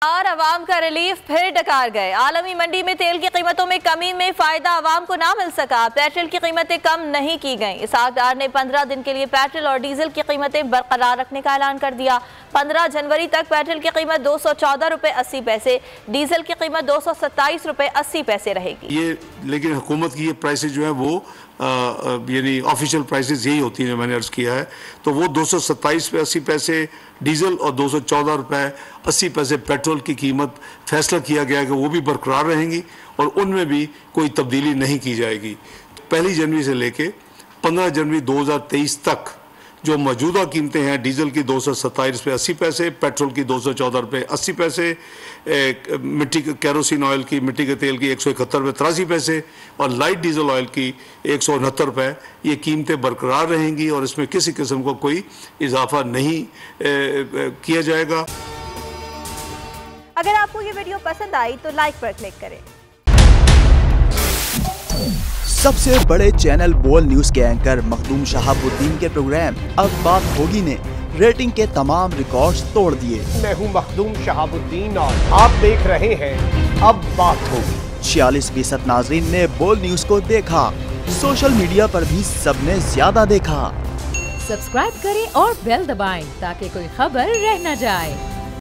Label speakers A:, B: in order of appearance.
A: और अवाम का रिलीफ फिर डकार गए। आलमी मंडी में तेल की कीमतों में कमी में फायदा अवाम को ना मिल सका। पेट्रोल की कीमतें कम नहीं की गईं। इसहाकदार ने 15 दिन के लिए पेट्रोल और डीजल की कीमतें बरकरार रखने का ऐलान कर दिया। 15 जनवरी तक पेट्रोल की कीमत 214 रुपए 80 पैसे, डीजल की कीमत 227 रुपए 80 पैसे रहेगी।
B: ये लेकिन हुकूमत की ये प्राइसेज जो है वो यानी ऑफिशियल प्राइसेस यही होती है, मैंने अर्ज किया है, तो वो 227 रुपये 80 पैसे डीजल और 214 रुपये 80 पैसे पेट्रोल की कीमत फैसला किया गया है कि वो भी बरकरार रहेंगी और उनमें भी कोई तब्दीली नहीं की जाएगी। 1 जनवरी से लेके 15 जनवरी 2023 तक जो मौजूदा कीमतें हैं, डीजल की 227 रुपये 80 पैसे, पेट्रोल की 214 रुपये 80 पैसे, मिट्टी के कैरोसिन ऑयल की, मिट्टी के तेल की 171 रुपये 83 पैसे और लाइट डीजल ऑयल की 169 रुपये, ये कीमतें बरकरार रहेंगी और इसमें किसी किस्म का कोई इजाफा नहीं किया जाएगा।
A: अगर आपको ये वीडियो पसंद आई तो लाइक पर क्लिक करें।
C: सबसे बड़े चैनल बोल न्यूज के एंकर मखदूम शहाबुद्दीन के प्रोग्राम अब बात होगी ने रेटिंग के तमाम रिकॉर्ड्स तोड़ दिए।
D: मैं हूं मखदूम शहाबुद्दीन और आप देख रहे हैं अब बात होगी।
C: 46% नाजरीन ने बोल न्यूज को देखा। सोशल मीडिया पर भी सबने ज्यादा देखा।
E: सब्सक्राइब करें और बेल दबाएं ताकि कोई खबर रह न जाए।